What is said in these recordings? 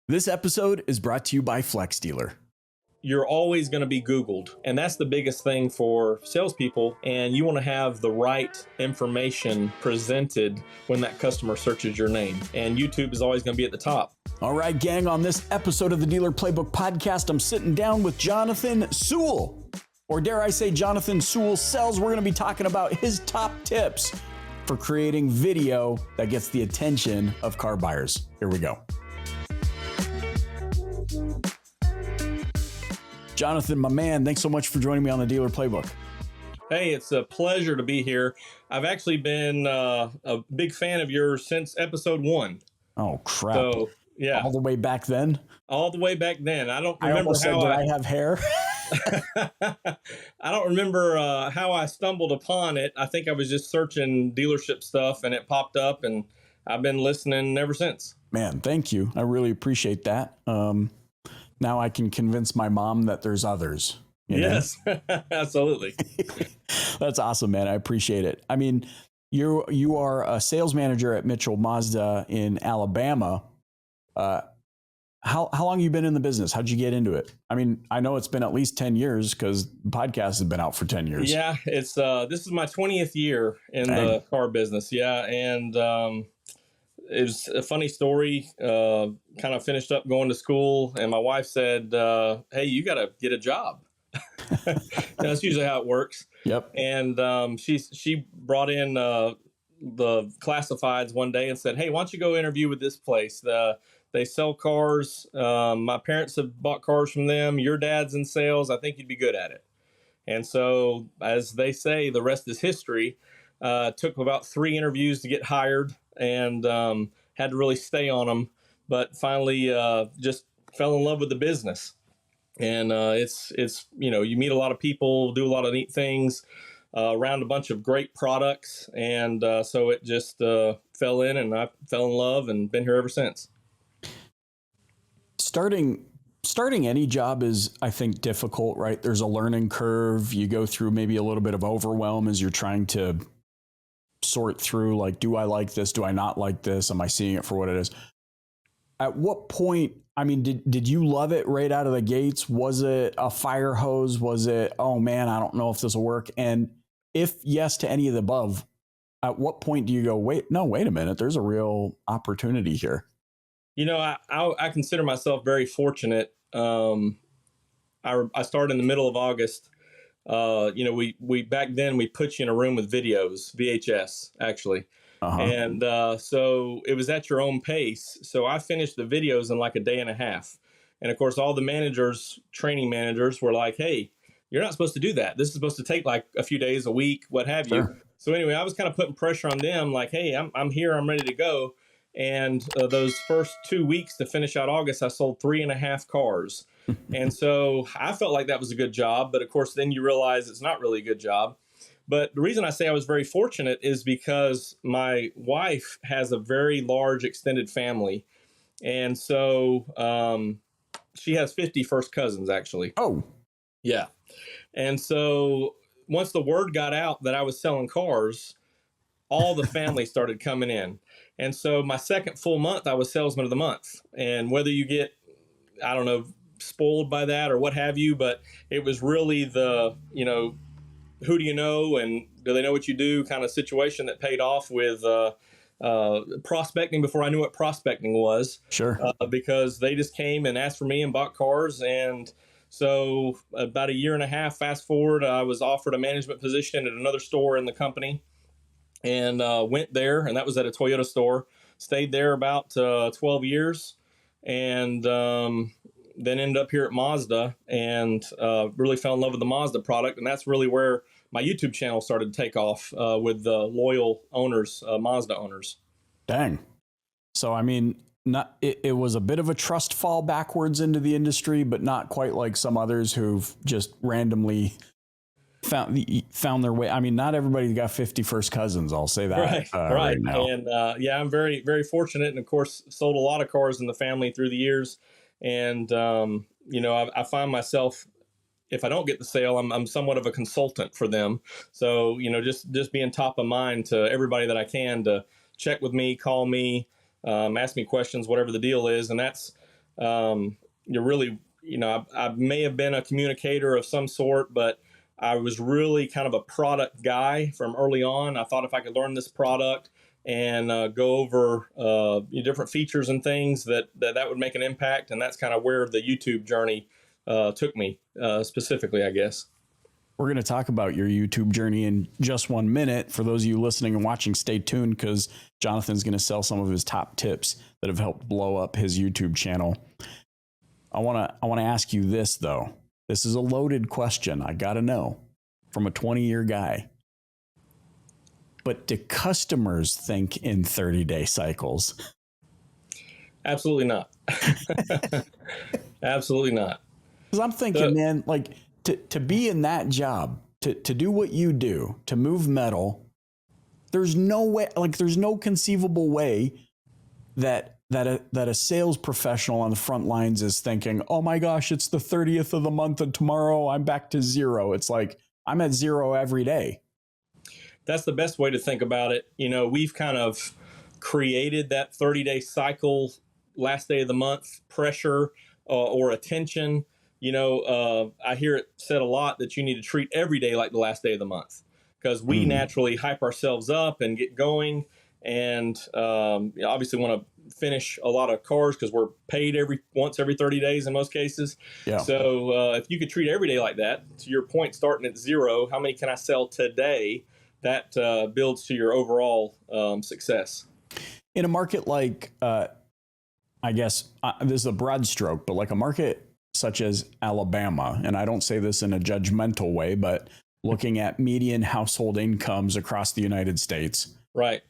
This episode is brought to you by Flex Dealer. You're always going to be Googled. And that's the biggest thing for salespeople. And you want to have the right information presented when that customer searches your name. And YouTube is always going to be at the top. All right, gang, on this episode of the Dealer Playbook Podcast, I'm sitting down with Jonathan Sewell, or dare I say Jonathan Sewell Sells. We're going to be talking about his top tips for creating video that gets the attention of car buyers. Here we go. Jonathan, my man, thanks so much for joining me on the Dealer Playbook. Hey, it's a pleasure to be here. I've actually been a big fan of yours since episode 1. Oh, crap. So, yeah. All the way back then? All the way back then. I don't remember did I have hair? I don't remember how I stumbled upon it. I think I was just searching dealership stuff and it popped up, and I've been listening ever since. Man, thank you. I really appreciate that. Now I can convince my mom that there's others. Yes, absolutely. That's awesome, man. I appreciate it. I mean, you are a sales manager at Mitchell Mazda in Alabama. How long have you been in the business? How'd you get into it? I mean, I know it's been at least 10 years because the podcast has been out for 10 years. Yeah, it's this is my 20th year in the car business. Yeah, and it was a funny story. Kind of finished up going to school, and my wife said, "Hey, you got to get a job." That's usually how it works. Yep. And she brought in the classifieds one day and said, "Hey, why don't you go interview with this place? They sell cars. My parents have bought cars from them. Your dad's in sales. I think you'd be good at it." And so, as they say, the rest is history. Took about 3 interviews to get hired, and had to really stay on them. But finally, just fell in love with the business. And it's you meet a lot of people, do a lot of neat things, around a bunch of great products, and so it just fell in, and I fell in love, and been here ever since. Starting any job is, I think, difficult, right? There's a learning curve. You go through maybe a little bit of overwhelm as you're trying to sort through, like, do I like this? Do I not like this? Am I seeing it for what it is? At what point, I mean, did you love it right out of the gates? Was it a fire hose? Was it, oh man, I don't know if this will work? And if yes to any of the above, at what point do you go, wait a minute, there's a real opportunity here? You know, I consider myself very fortunate. I started in the middle of August. We back then we put you in a room with videos, VHS actually. Uh-huh. And so it was at your own pace. So I finished the videos in like a day and a half. And of course, all the training managers were like, "Hey, you're not supposed to do that. This is supposed to take like a few days, a week, what have you." So anyway, I was kind of putting pressure on them, like, "Hey, I'm here. I'm ready to go." And those first 2 weeks to finish out August, I sold 3.5 cars. And so I felt like that was a good job. But of course, then you realize it's not really a good job. But the reason I say I was very fortunate is because my wife has a very large extended family. And so she has 50 first cousins, actually. Oh, yeah. And so once the word got out that I was selling cars, all the family started coming in. And so my second full month, I was salesman of the month. And whether you get, I don't know, spoiled by that or what have you, but it was really the, who do you know and do they know what you do kind of situation that paid off with prospecting before I knew what prospecting was. Sure. Because they just came and asked for me and bought cars. And so about a year and a half, fast forward, I was offered a management position at another store in the company. And went there, and that was at a Toyota store. Stayed there about 12 years, and then ended up here at Mazda, and really fell in love with the Mazda product. And that's really where my YouTube channel started to take off with the loyal owners, Mazda owners. Dang. So, I mean, it was a bit of a trust fall backwards into the industry, but not quite like some others who've just randomly found their way. I mean, not everybody's got 50 first cousins. I'll say that. Right. Now. And I'm very, very fortunate. And of course, sold a lot of cars in the family through the years. And, I find myself, if I don't get the sale, I'm somewhat of a consultant for them. So, just being top of mind to everybody that I can to check with me, call me, ask me questions, whatever the deal is. And that's You're really, I may have been a communicator of some sort, but I was really kind of a product guy from early on. I thought if I could learn this product and go over different features and things that would make an impact. And that's kind of where the YouTube journey took me specifically, I guess. We're going to talk about your YouTube journey in just 1 minute. For those of you listening and watching, stay tuned because Jonathan's going to sell some of his top tips that have helped blow up his YouTube channel. I want to ask you this, though. This is a loaded question. I got to know from a 20-year guy. But do customers think in 30-day cycles? Absolutely not. Absolutely not. Because I'm thinking, man, like to be in that job, to do what you do, to move metal, there's no way, like there's no conceivable way that a sales professional on the front lines is thinking, oh my gosh, it's the 30th of the month and tomorrow I'm back to zero. It's like I'm at zero every day. That's the best way to think about it. We've kind of created that 30-day cycle, last day of the month pressure or attention. I hear it said a lot that you need to treat every day like the last day of the month because we naturally hype ourselves up and get going. And obviously want to finish a lot of cars because we're paid once every 30 days in most cases. Yeah. So if you could treat every day like that, to your point, starting at zero, how many can I sell today? That builds to your overall success. In a market like, I guess this is a broad stroke, but like a market such as Alabama, and I don't say this in a judgmental way, but looking at median household incomes across the United States, right?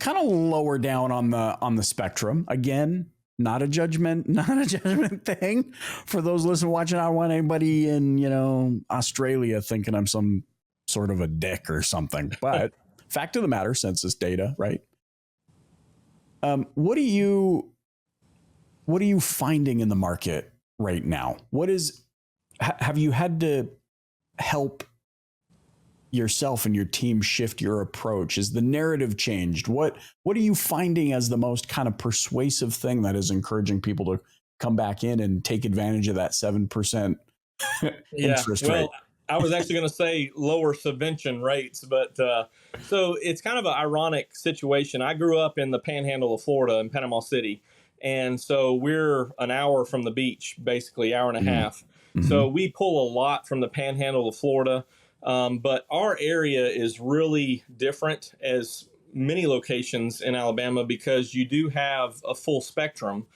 Kind of lower down on the spectrum. Again, not a judgment thing. For those listening, watching, I don't want anybody in Australia thinking I'm some sort of a dick or something. But fact of the matter, census data, right? What are you finding in the market right now? Have you had to help yourself and your team shift your approach? Is the narrative changed? What are you finding as the most kind of persuasive thing that is encouraging people to come back in and take advantage of that 7% interest rate? I was actually going to say lower subvention rates, but so it's kind of an ironic situation. I grew up in the panhandle of Florida in Panama City. And so we're an hour from the beach, basically hour and a half. Mm-hmm. So we pull a lot from the panhandle of Florida. But our area is really different as many locations in Alabama because you do have a full spectrum.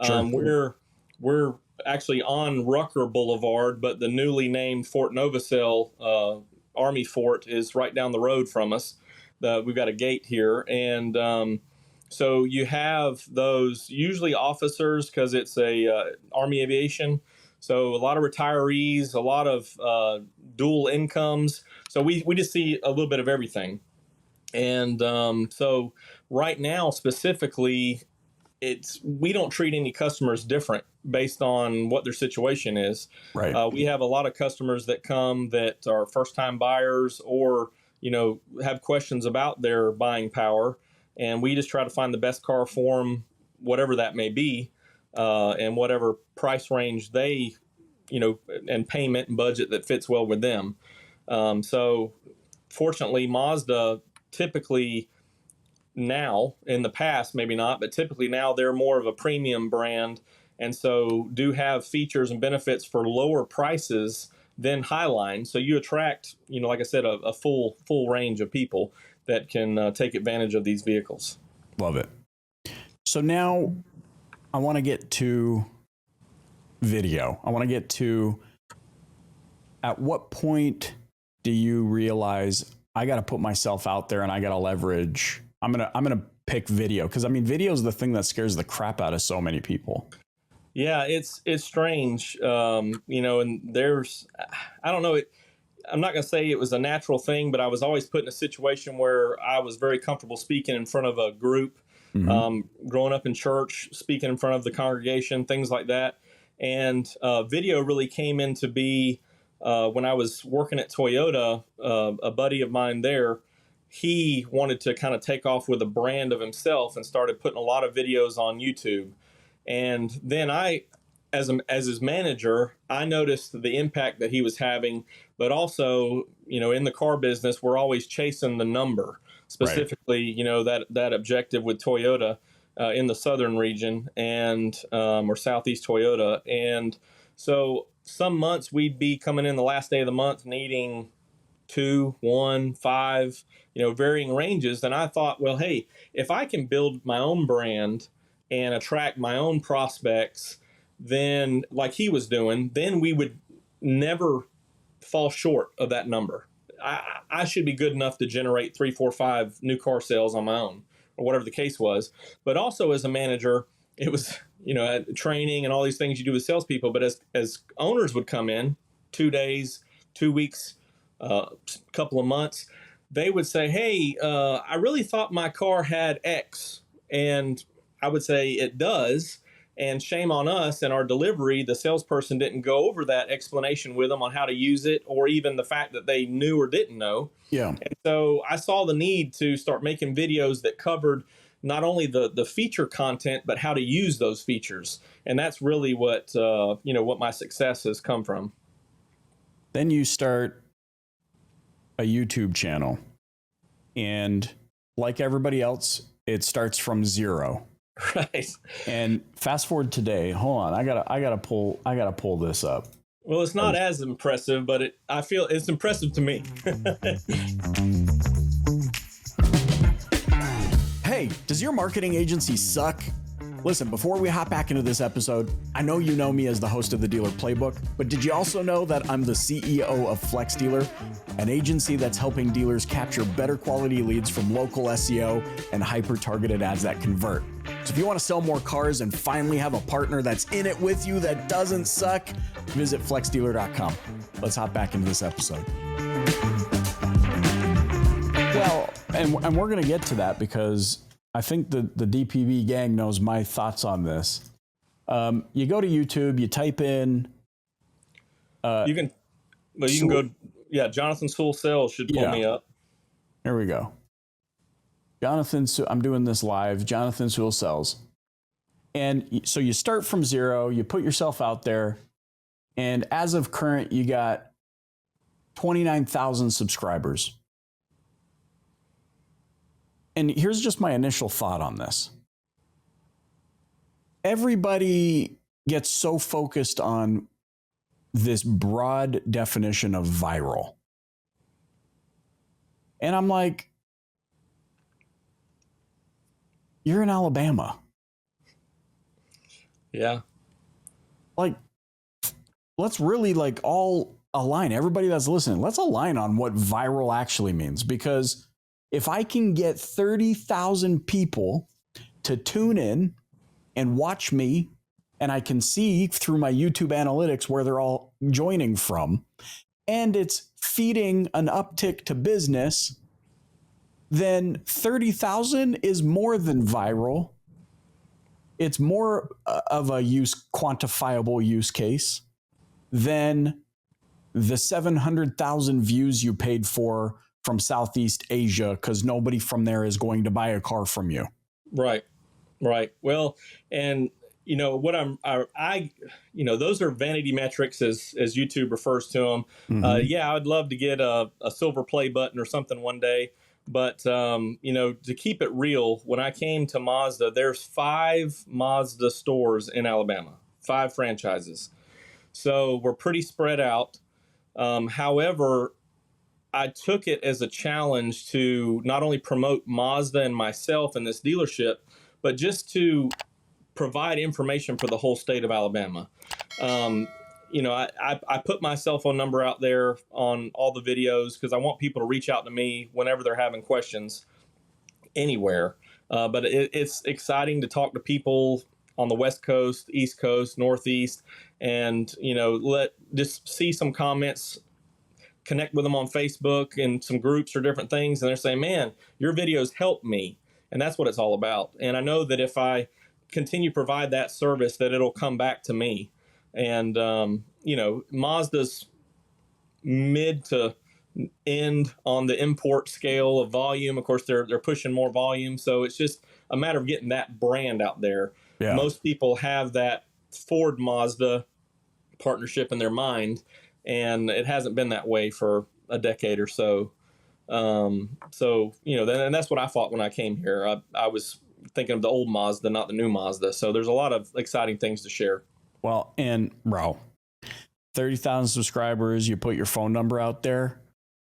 Sure. We're actually on Rucker Boulevard, but the newly named Fort Novacell Army Fort is right down the road from us. We've got a gate here. And so you have those usually officers because it's a Army aviation. So a lot of retirees, a lot of dual incomes. So we just see a little bit of everything. And so right now specifically, we don't treat any customers different based on what their situation is. Right. We have a lot of customers that come that are first-time buyers or have questions about their buying power. And we just try to find the best car for them, whatever that may be, and whatever price range they, and payment and budget that fits well with them. So fortunately, Mazda typically now, in the past, maybe not, but typically now they're more of a premium brand. And so do have features and benefits for lower prices than Highline. So you attract, like I said, a full range of people that can take advantage of these vehicles. Love it. So now I want to get to video. I want to get to, at what point do you realize I got to put myself out there and I got to leverage? I'm gonna pick video because video is the thing that scares the crap out of so many people. Yeah, it's strange, and there's, I don't know, I'm not going to say it was a natural thing, but I was always put in a situation where I was very comfortable speaking in front of a group, growing up in church, speaking in front of the congregation, things like that. And video really came into be when I was working at Toyota. A buddy of mine there, he wanted to kind of take off with a brand of himself and started putting a lot of videos on YouTube. And then I as his manager, I noticed the impact that he was having, but also, in the car business, we're always chasing the number, Right. specifically, that objective with Toyota in the southern region and or Southeast Toyota. And so some months we'd be coming in the last day of the month needing 2, 1, 5, varying ranges. And I thought, well, hey, if I can build my own brand and attract my own prospects, then like he was doing, then we would never fall short of that number. I should be good enough to generate 3, 4, 5 new car sales on my own, or whatever the case was. But also as a manager, it was, training and all these things you do with salespeople. But as owners would come in 2 days, 2 weeks, couple of months, they would say, hey, I really thought my car had X. And I would say it does. And shame on us and our delivery, the salesperson didn't go over that explanation with them on how to use it, or even the fact that they knew or didn't know. Yeah. And so I saw the need to start making videos that covered not only the feature content, but how to use those features. And that's really what my success has come from. Then you start a YouTube channel, and like everybody else, it starts from zero. Right. And fast forward today. Hold on, I gotta pull this up. Well, it's not as impressive, but I feel it's impressive to me. Hey, does your marketing agency suck? Listen, before we hop back into this episode, I know you know me as the host of the Dealer Playbook, but did you also know that I'm the CEO of Flex Dealer, an agency that's helping dealers capture better quality leads from local SEO and hyper-targeted ads that convert? So if you want to sell more cars and finally have a partner that's in it with you that doesn't suck, visit flexdealer.com. Let's hop back into this episode. Well, and we're going to get to that because I think the DPB gang knows my thoughts on this. You go to YouTube, you type in. You can go. Yeah, Jonathan Sewell Sells should pull me up. Here we go. I'm doing this live. Jonathan Sewell Sells. And so you start from zero, you put yourself out there, and as of current, you got 29,000 subscribers. And here's just my initial thought on this. Everybody gets so focused on this broad definition of viral. And I'm like, you're in Alabama. Yeah. Like, let's really all align. Everybody that's listening, let's align on what viral actually means. Because if I can get 30,000 people to tune in and watch me, and I can see through my YouTube analytics where they're all joining from, and it's feeding an uptick to business, then 30,000 is more than viral. It's more of a quantifiable use case than the 700,000 views you paid for from Southeast Asia, because nobody from there is going to buy a car from you. Right. Well, and those are vanity metrics as YouTube refers to them. Mm-hmm. I would love to get a silver play button or something one day. But, to keep it real, when I came to Mazda, there's 5 Mazda stores in Alabama, 5 franchises. So we're pretty spread out. However, I took it as a challenge to not only promote Mazda and myself in this dealership, but just to provide information for the whole state of Alabama. I put my cell phone number out there on all the videos because I want people to reach out to me whenever they're having questions anywhere. But it's exciting to talk to people on the West Coast, East Coast, Northeast, and, just see some comments, connect with them on Facebook and some groups or different things. And they're saying, man, your videos help me. And that's what it's all about. And I know that if I continue to provide that service, that it'll come back to me. And, Mazda's mid to end on the import scale of volume. Of course, they're pushing more volume. So it's just a matter of getting that brand out there. Yeah. Most people have that Ford Mazda partnership in their mind, and it hasn't been that way for a decade or so. So and that's what I thought when I came here. I was thinking of the old Mazda, not the new Mazda. So there's a lot of exciting things to share. Well, and bro, 30,000 subscribers, you put your phone number out there.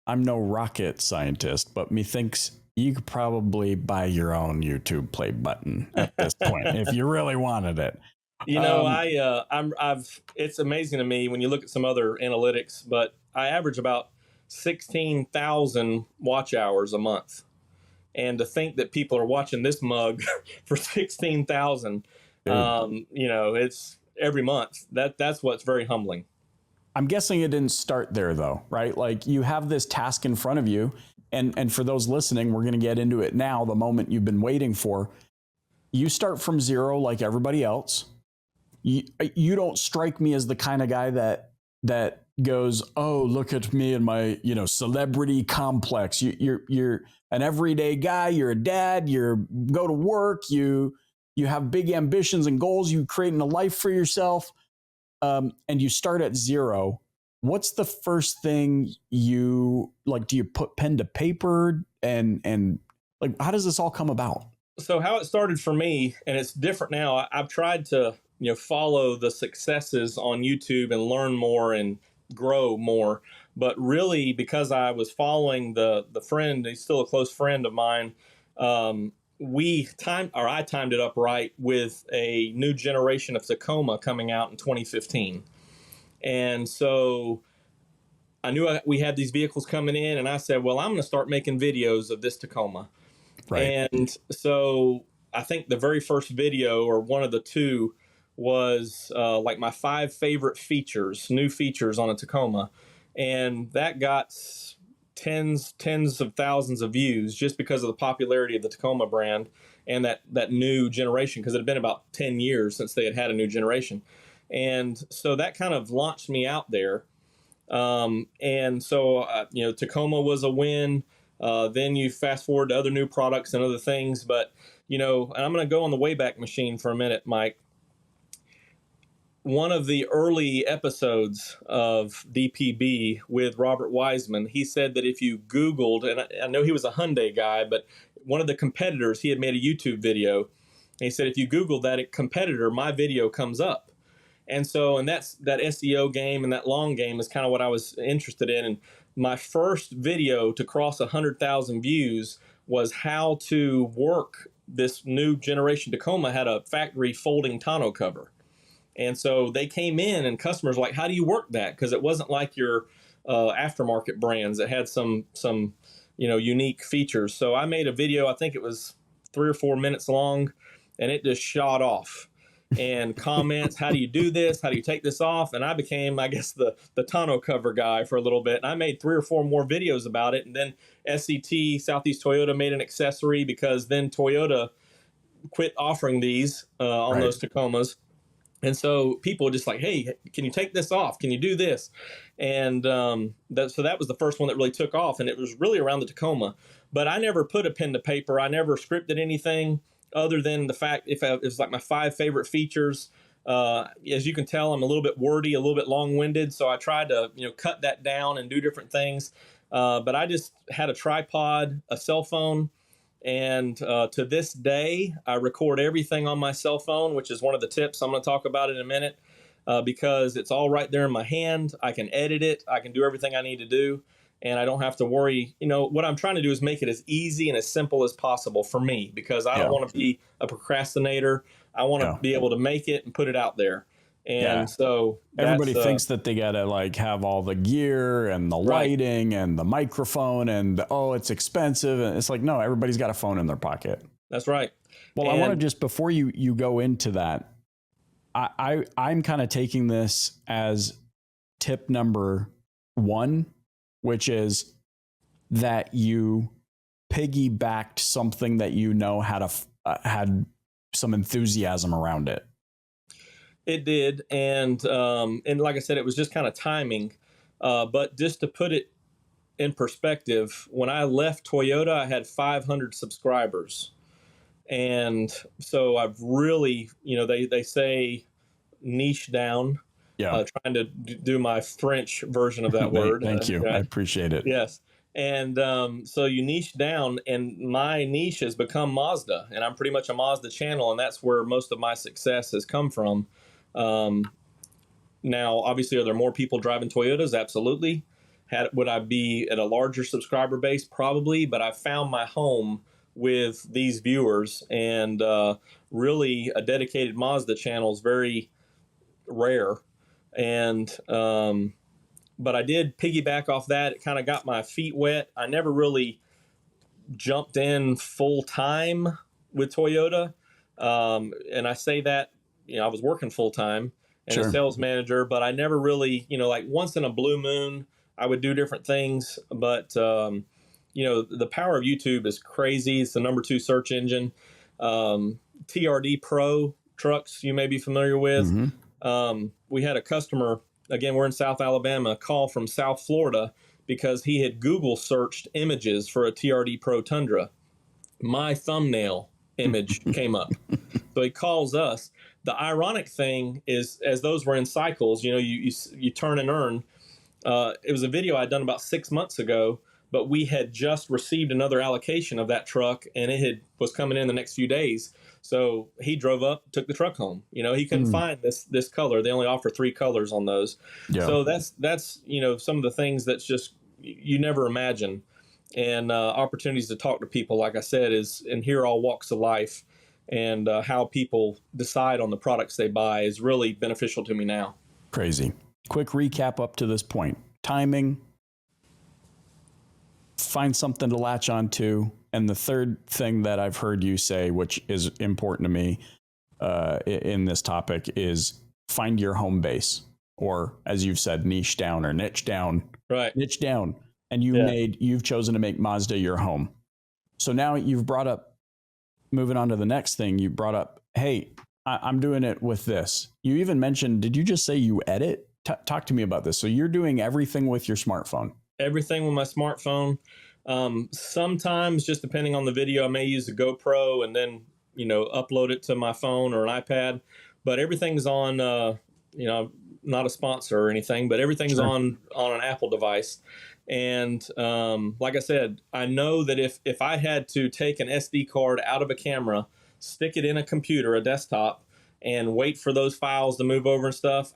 I'm no rocket scientist, but methinks you could probably buy your own YouTube play button at this point if you really wanted it. It's amazing to me when you look at some other analytics, but I average about 16,000 watch hours a month. And to think that people are watching this mug for 16,000, it's every month. That's what's very humbling. I'm guessing it didn't start there though, right? Like you have this task in front of you. And for those listening, we're going to get into it now, the moment you've been waiting for. You start from zero like everybody else. You don't strike me as the kind of guy that goes, oh, look at me and my, celebrity complex. You're an everyday guy. You're a dad. You go to work. You have big ambitions and goals. You creating a life for yourself. And you start at zero. What's the first thing you like? Do you put pen to paper and like, how does this all come about? So how it started for me, and it's different now. I've tried to, follow the successes on YouTube and learn more and grow more. But really, because I was following the friend, he's still a close friend of mine. I timed it up right with a new generation of Tacoma coming out in 2015. And so I knew we had these vehicles coming in, and I said, well, I'm going to start making videos of this Tacoma. Right. And so I think the very first video, or one of the two, was like my 5 favorite new features on a Tacoma. And that got tens of thousands of views just because of the popularity of the Tacoma brand and that new generation, because it had been about 10 years since they had a new generation. And so that kind of launched me out there. And so, Tacoma was a win. Then you fast forward to other new products and other things. But, and I'm going to go on the Wayback Machine for a minute, Mike. One of the early episodes of DPB with Robert Wiseman, he said that if you Googled, and I know he was a Hyundai guy, but one of the competitors, he had made a YouTube video. And he said, if you Google that competitor, my video comes up. And that's that SEO game, and that long game is kind of what I was interested in. And my first video to cross 100,000 views was how to work this new generation Tacoma. Had a factory folding tonneau cover. And so they came in, and customers were like, how do you work that? Because it wasn't like your aftermarket brands that had some unique features. So I made a video, I think it was 3 or 4 minutes long, and it just shot off. And comments, how do you do this? How do you take this off? And I became, I guess, the tonneau cover guy for a little bit. And I made 3 or 4 more videos about it. And then SCT, Southeast Toyota, made an accessory, because then Toyota quit offering these on those Tacomas. And so people were just like, hey, can you take this off? Can you do this? And so that was the first one that really took off. And it was really around the Tacoma. But I never put a pen to paper. I never scripted anything other than the fact it was like my 5 favorite features. As you can tell, I'm a little bit wordy, a little bit long-winded. So I tried to cut that down and do different things. But I just had a tripod, a cell phone. And to this day, I record everything on my cell phone, which is one of the tips I'm going to talk about in a minute, because it's all right there in my hand. I can edit it. I can do everything I need to do, and I don't have to worry. What I'm trying to do is make it as easy and as simple as possible for me, because I don't want to be a procrastinator. I want to be able to make it and put it out there. And so everybody thinks that they got to like have all the gear and the lighting and the microphone and it's expensive. And it's like, no, everybody's got a phone in their pocket. That's right. Well, I want to just, before you go into that, I'm kind of taking this as tip number 1, which is that you piggybacked something that had some enthusiasm around it. It did, and like I said, it was just kind of timing. But just to put it in perspective, when I left Toyota, I had 500 subscribers, and so I've really, they say niche down. Yeah. Trying to do my French version of that word. Thank you. I Right? appreciate it. Yes. And so you niche down, and my niche has become Mazda, and I'm pretty much a Mazda channel, and that's where most of my success has come from. Um, Now, obviously, are there more people driving Toyotas? Absolutely. Would I be at a larger subscriber base? Probably, but I found my home with these viewers, and really a dedicated Mazda channel is very rare. And but I did piggyback off that. It kind of got my feet wet. I never really jumped in full time with Toyota. And I say that, I was working full time and a Sure. sales manager, but I never really, like once in a blue moon, I would do different things. But, the power of YouTube is crazy. It's the number 2 search engine. TRD Pro trucks, you may be familiar with. We had a customer, again, we're in South Alabama, call from South Florida because he had Google searched images for a TRD Pro Tundra. My thumbnail image came up. So he calls us. The ironic thing is, as those were in cycles, you turn and earn. It was a video I'd done about 6 months ago, but we had just received another allocation of that truck, and was coming in the next few days. So he drove up, took the truck home. He couldn't find this color. They only offer 3 colors on those. Yeah. So that's some of the things that's just you never imagine. And opportunities to talk to people, like I said, and hear all walks of life, and how people decide on the products they buy is really beneficial to me now. Crazy. Quick recap up to this point. Timing, find something to latch onto, and the third thing that I've heard you say, which is important to me in this topic, is find your home base, or as you've said, niche down or niche down. Right. Niche down. And you've chosen to make Mazda your home. So now you've brought up, moving on to the next thing, you brought up, hey, I'm doing it with this. You even mentioned, did you just say you edit? Talk to me about this. So you're doing everything with your smartphone. Everything with my smartphone. Sometimes, just depending on the video, I may use a GoPro and then, upload it to my phone or an iPad. But everything's on, not a sponsor or anything, but everything's Sure. on an Apple device. And like I said, I know that if I had to take an SD card out of a camera, stick it in a computer, a desktop, and wait for those files to move over and stuff,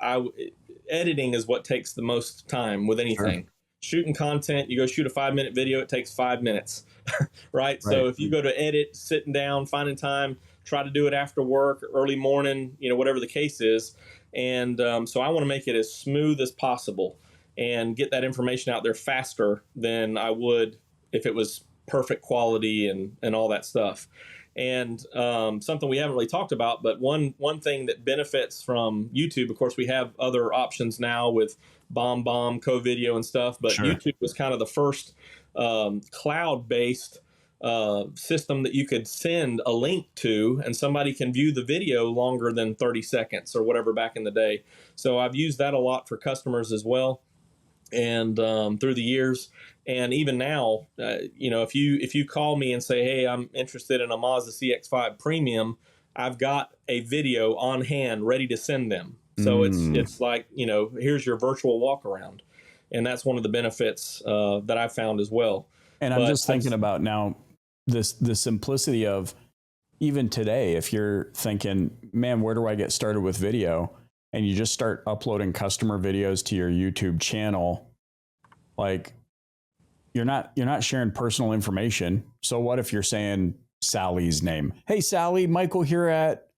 editing is what takes the most time with anything. Sure. Shooting content, you go shoot a 5-minute video, it takes 5 minutes, right? So if you go to edit, sitting down, finding time, try to do it after work, early morning, whatever the case is. And so I want to make it as smooth as possible and get that information out there faster than I would if it was perfect quality and all that stuff. And something we haven't really talked about, but one thing that benefits from YouTube, of course, we have other options now with BombBomb, Co-Video and stuff, but sure. YouTube was kind of the first cloud-based system that you could send a link to, and somebody can view the video longer than 30 seconds or whatever back in the day. So I've used that a lot for customers as well. And through the years, and even now, if you call me and say, hey, I'm interested in a Mazda CX-5 Premium, I've got a video on hand ready to send them. So it's like, here's your virtual walk around. And that's one of the benefits that I've found as well. And I'm just thinking about now the simplicity of even today, if you're thinking, man, where do I get started with video? And you just start uploading customer videos to your YouTube channel, like you're not sharing personal information. So what if you're saying Sally's name? Hey, Sally, Michael here at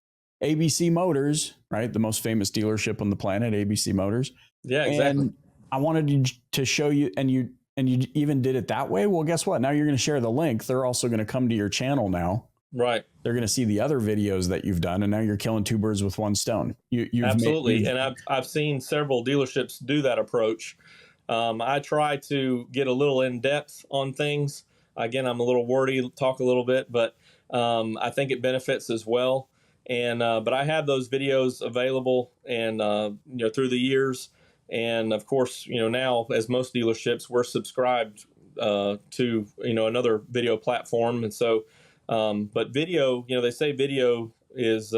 ABC Motors, right? The most famous dealership on the planet, ABC Motors. Yeah, exactly. And I wanted to show you, and you even did it that way. Well, guess what? Now you're going to share the link. They're also going to come to your channel now. Right. They're going to see the other videos that you've done, and now you're killing 2 birds with 1 stone. Absolutely. And I've seen several dealerships do that approach. I try to get a little in depth on things. Again, I'm a little wordy, talk a little bit, but I think it benefits as well. And but I have those videos available, and through the years, and of course, now as most dealerships, we're subscribed to another video platform, and so. But video, they say video is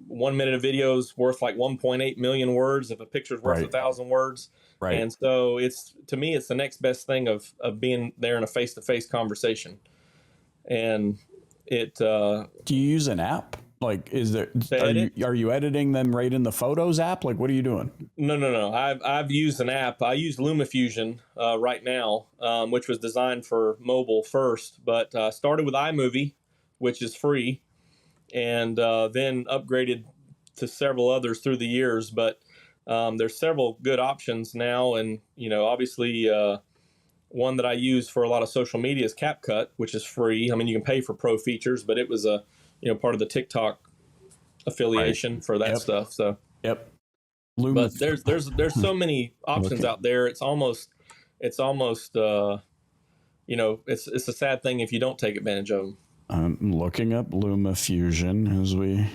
1 minute of video is worth like 1.8 million words if a picture is worth 1,000 words. Right. And so to me, it's the next best thing of being there in a face-to-face conversation. And do you use an app? Like, are you editing them right in the Photos app? Like, what are you doing? No. I've used an app. I use LumaFusion right now, which was designed for mobile first, but started with iMovie, which is free, and then upgraded to several others through the years. But there's several good options now, and obviously one that I use for a lot of social media is CapCut, which is free. I mean, you can pay for pro features, but it was part of the TikTok affiliation for that stuff. So but there's so many options out there. It's almost it's a sad thing if you don't take advantage of them. I'm looking up LumaFusion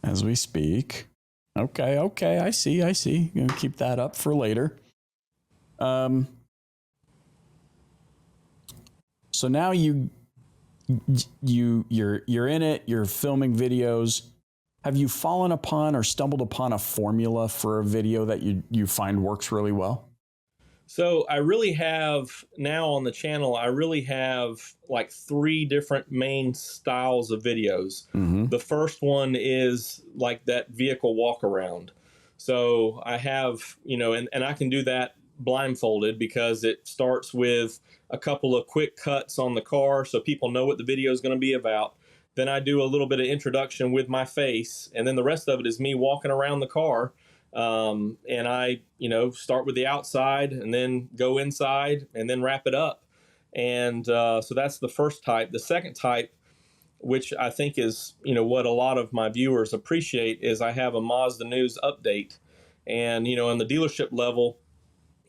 as we speak. Okay, I see. Gonna keep that up for later. So now you're in it, you're filming videos. Have you fallen upon or stumbled upon a formula for a video that you find works really well? So I really have now on the channel, I really have like 3 different main styles of videos. Mm-hmm. The first one is like that vehicle walk around. So I have, and I can do that blindfolded because it starts with a couple of quick cuts on the car so people know what the video is going to be about. Then I do a little bit of introduction with my face, and then the rest of it is me walking around the car. And I, start with the outside and then go inside and then wrap it up. And so that's the first type. The second type, which I think is, what a lot of my viewers appreciate, is I have a Mazda news update. And, on the dealership level,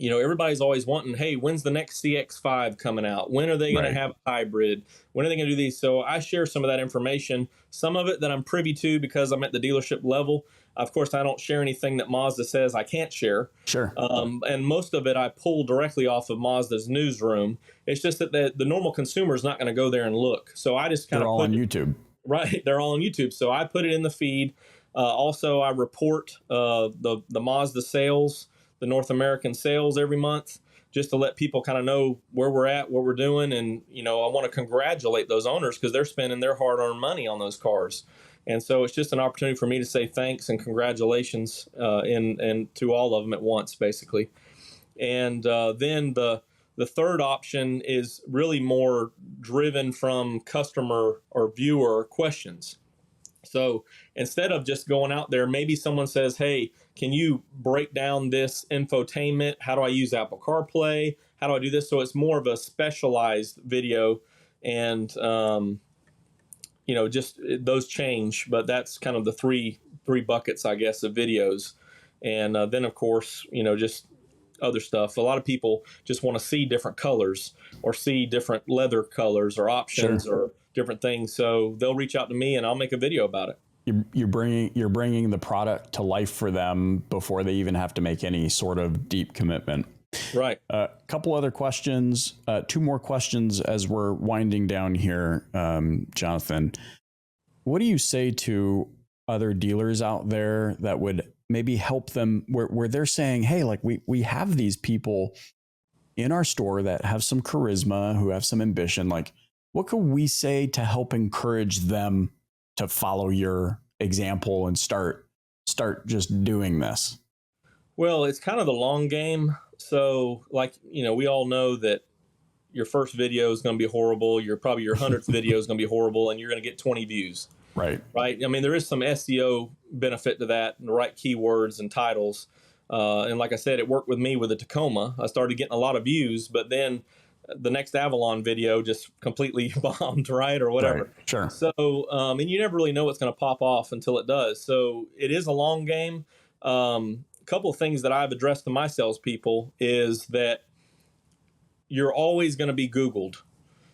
everybody's always wanting, hey, when's the next CX-5 coming out? When are they going to have a hybrid? When are they going to do these? So I share some of that information, some of it that I'm privy to because I'm at the dealership level. Of course, I don't share anything that Mazda says I can't share. Sure. And most of it I pull directly off of Mazda's newsroom. It's just that the normal consumer is not going to go there and look. So I just kind of put it on YouTube. Right. They're all on YouTube. So I put it in the feed. Also, I report the Mazda sales, the North American sales every month, just to let people kind of know where we're at, what we're doing. And, I want to congratulate those owners because they're spending their hard-earned money on those cars. And so it's just an opportunity for me to say thanks and congratulations and to all of them at once, basically. And then the third option is really more driven from customer or viewer questions. So instead of just going out there, maybe someone says, hey, can you break down this infotainment? How do I use Apple CarPlay? How do I do this? So it's more of a specialized video, and just those change, but that's kind of the three buckets, I guess, of videos. And then of course, just other stuff. A lot of people just want to see different colors or see different leather colors or options Sure. or different things. So they'll reach out to me and I'll make a video about it. You're bringing the product to life for them before they even have to make any sort of deep commitment. Right. A couple other questions, 2 more questions as we're winding down here, Jonathan. What do you say to other dealers out there that would maybe help them where they're saying, hey, like we have these people in our store that have some charisma, who have some ambition. Like, what could we say to help encourage them to follow your example and start just doing this? Well, it's kind of the long game. So we all know that your first video is going to be horrible. Your 100th video is going to be horrible, and you're going to get 20 views. Right. I mean, there is some SEO benefit to that, and the right keywords and titles. And like I said, it worked with me with the Tacoma. I started getting a lot of views, but then the next Avalon video just completely bombed, right, or whatever. Right. Sure. So, and you never really know what's going to pop off until it does. So it is a long game. A couple of things that I've addressed to my salespeople is that you're always going to be Googled.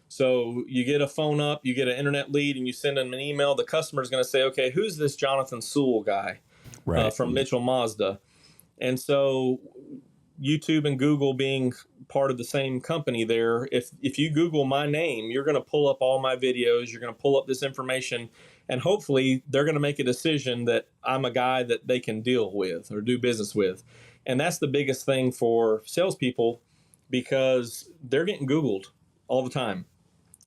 So you get a phone up, you get an internet lead, and you send them an email. The customer is going to say, okay, who's this Jonathan Sewell guy from Mitchell Mazda? And so YouTube and Google being part of the same company there, if you Google my name, you're going to pull up all my videos, you're going to pull up this information, And hopefully they're going to make a decision that I'm a guy that they can deal with or do business with. And that's the biggest thing for salespeople, because they're getting Googled all the time,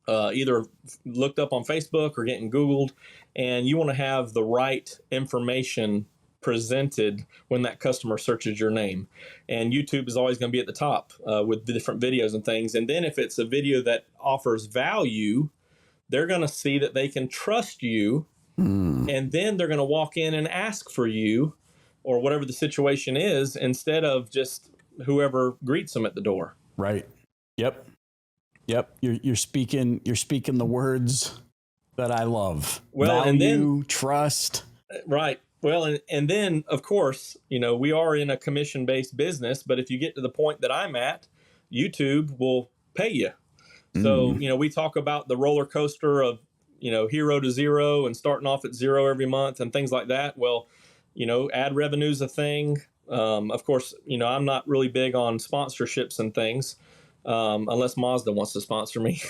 either looked up on Facebook or getting Googled. And you want to have the right information presented when that customer searches your name. And YouTube is always going to be at the top with the different videos and things. And then if it's a video that offers value, they're going to see that they can trust you. And then they're going to walk in and ask for you, or whatever the situation is, instead of just whoever greets them at the door. Right. Yep. You're speaking the words that I love. Well, value, and then trust. Right. Well, and then of course, we are in a commission-based business, but if you get to the point that I'm at, YouTube will pay you. So, we talk about the roller coaster of, hero to zero and starting off at zero every month and things like that. Well, ad revenue is a thing. Of course, I'm not really big on sponsorships and things, unless Mazda wants to sponsor me.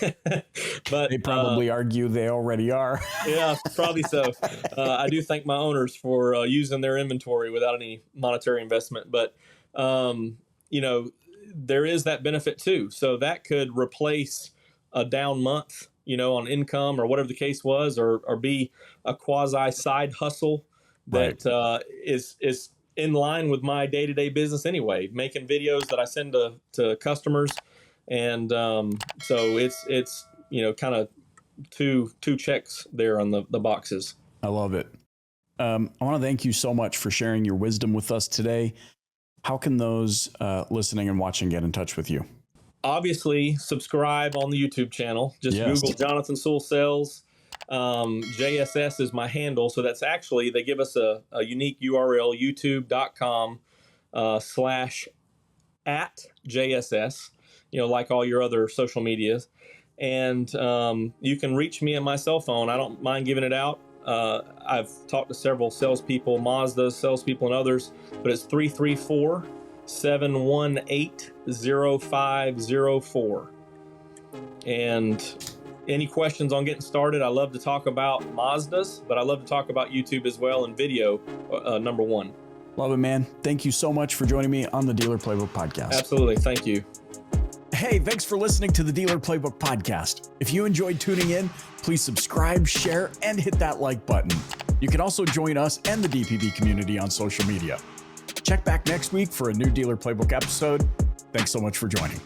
But they probably argue they already are. Yeah, probably so. I do thank my owners for using their inventory without any monetary investment. But, there is that benefit too. So that could replace a down month, on income or whatever the case was, or be a quasi side hustle that is in line with my day-to-day business anyway, making videos that I send to customers. And so it's kind of two checks there on the boxes. I love it. I want to thank you so much for sharing your wisdom with us today. How can those listening and watching get in touch with you? Obviously, subscribe on the YouTube channel. Just Google Jonathan Sewell Sells. JSS is my handle. So that's actually, they give us a unique URL, youtube.com/@JSS, like all your other social medias. And you can reach me on my cell phone. I don't mind giving it out. I've talked to several salespeople, Mazda salespeople and others, but it's 334-718-0504. And any questions on getting started? I love to talk about Mazdas, but I love to talk about YouTube as well, and video, number one. Love it, man. Thank you so much for joining me on the Dealer Playbook Podcast. Absolutely. Thank you. Hey, thanks for listening to the Dealer Playbook Podcast. If you enjoyed tuning in, please subscribe, share, and hit that like button. You can also join us and the DPB community on social media. Check back next week for a new Dealer Playbook episode. Thanks so much for joining.